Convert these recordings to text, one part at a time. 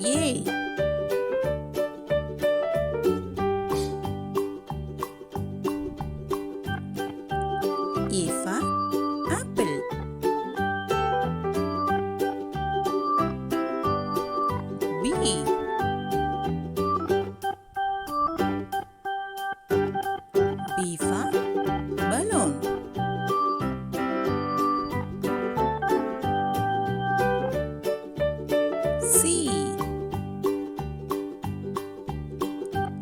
A. A for apple. B. B for balloon. C.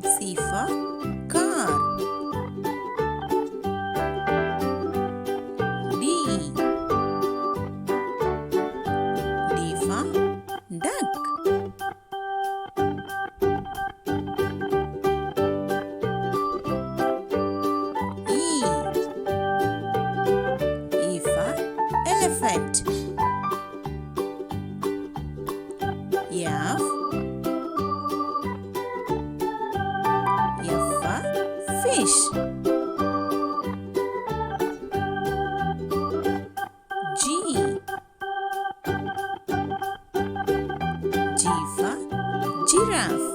C for car. D. D for duck. E. E for elephant. F. F for fish. G. G for giraffe.